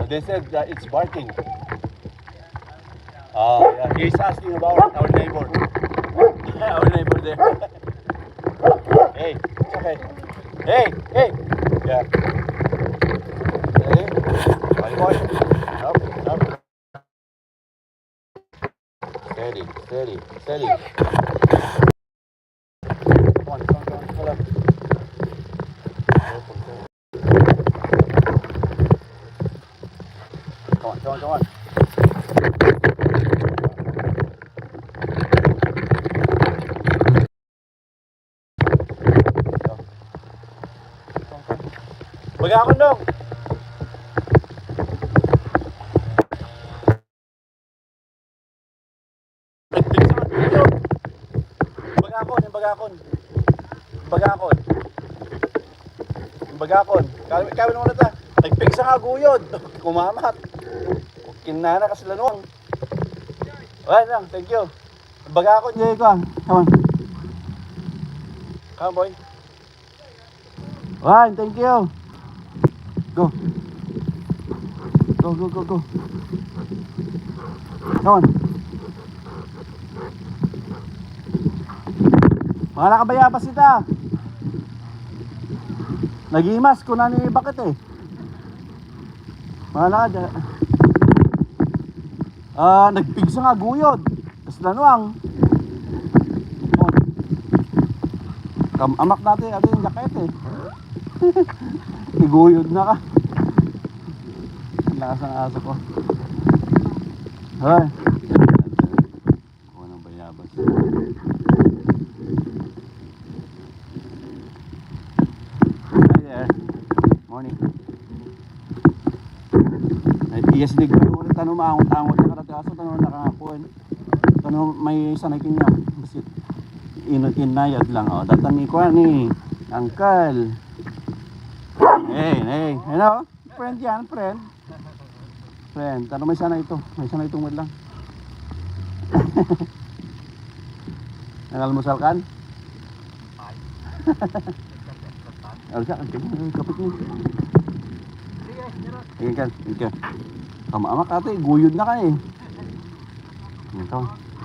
They said that it's barking. Oh, yeah. He's asking about our neighbor. Our neighbor there. Hey, it's okay. Hey, hey. Yeah. Hey. Bye, boy. Up. Steady, steady, steady. Come on. Hold up. Come on. Bagakon dong. Bagakon. Kami naman ito. Nagpigsa nga guyod. Kumamat. Kinana kasi lanuang. Wala lang, thank you. Bagakon, Jay ko. Come on. Come boy. One, thank you. Go. Go. Come on. Mga nakabayabas ita. Nagimas ko na ni bakit eh. Mga naka. Nagpigsa nga guyod. Tapos lanuang. Amak natin yung jacket eh. Iguyod na ka. Lakas ng aso ko. Hoy. Kuha ng bayabas. Hi there. Morning. Yes, dig ko ulit tanong maangot-angot na karati aso tanong nakakakuan. Tanong may sanay kinya. Basit inayad lang oh. Datan ni ko ni Uncle. Hey, hello. Friend yan, friend. Tanong may sanay ito. May sanay itong lang. Nangalmusal kan? Alsa, kapit mo. Ikan. Tama-amak ate, guyod na ka eh. Ito.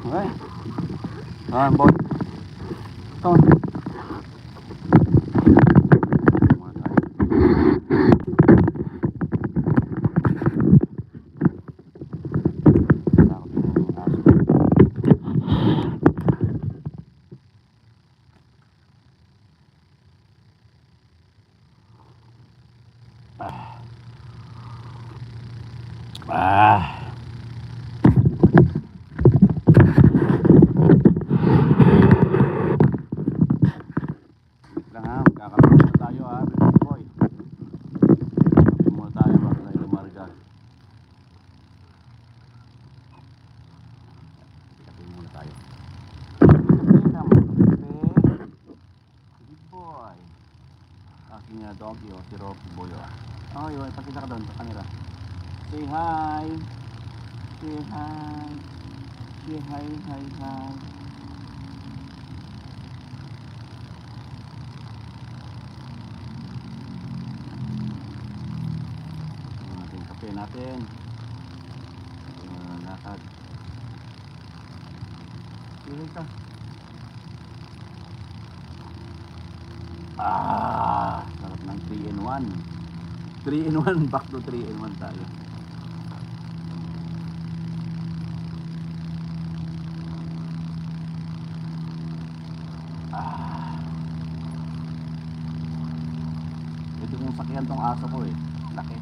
Okay. Boy. Ito. Doggy o si Rocky Boy o. Oh yun, pakita ka doon sa kanila. Say hi. Kape natin. Lakad. Sige ka. Sarap ng 3-in-1. 3-in-1, back to 3-in-1 tayo. Ito yung sakyan tong aso ko eh. Laki.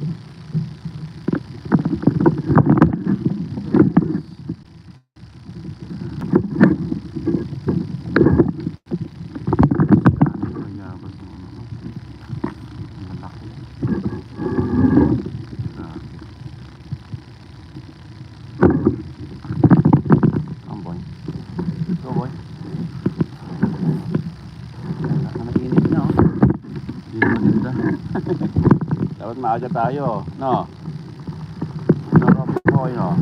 Mayabas ng ano ko. Malaki. Come boy. Go boy. Nakainit na oh. Hindi na maganda. Dapat maaga tayo, no? No, boy, no?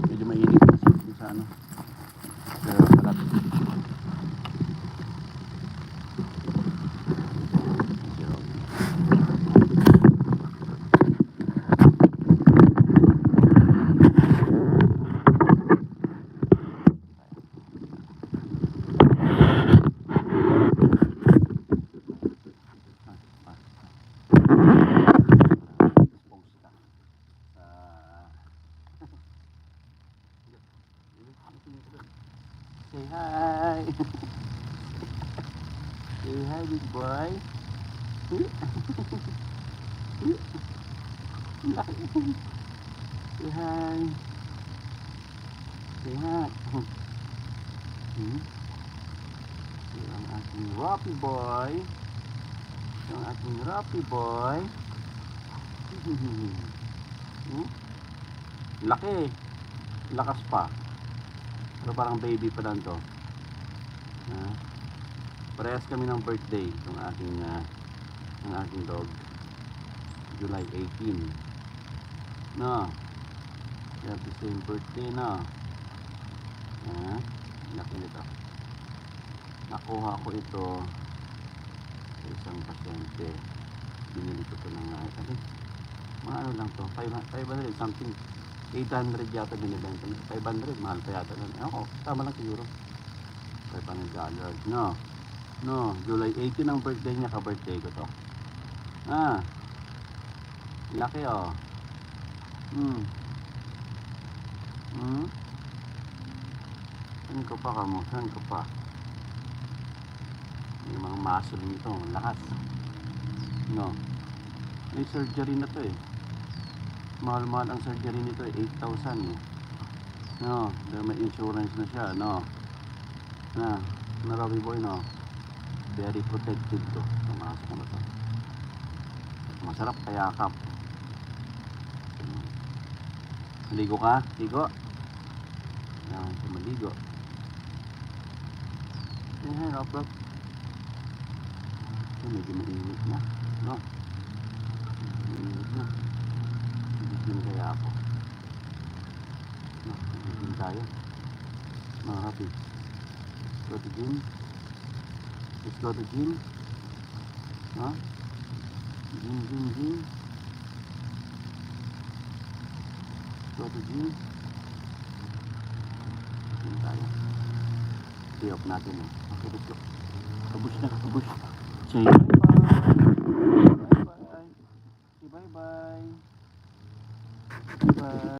Medyo mainit kasi sa ano. Pero salat. Say hi. Say hi, big boy. Say hi. Say hi. Ito ang aking Roppy boy. Ito ang aking Roppy boy. Laki. Lakas pa. Pero parang baby pa lang to. Parehas kami ng birthday ng aking dog. July 18. No. We have the same birthday na. Laki nito. Nakuha ko ito sa isang pasyente. Binili ko ito ng mga ano lang to, 500 something. 800 yata binibenta. 500, mahal pa yata lang. Ako, tama lang siguro. $500. No, July 18 ang birthday niya, ka-birthday ko to. Laki oh. Saan ko pa kamo? Saan ko pa? May mga muscle nito, lakas. No. May surgery na to eh. Mahal-mahal ang surgery nito eh, 8,000 eh. No, dahil may insurance na siya, no. Robbie boy, no. Very protected to. Pumasok ko na to. Masarap kayakap. Maligo ka? Ligo? Yan, maligo. Yan, Rob. Medyo mainit na, no? Mainit na. Hindi kaya ako. No, hindi tayo. Mga happy. Go to gym. Let's go to gym. No? Gym. Go to gym. Gym tayo. I-off natin eh. Okay, let's go. Kabush na. Say bye.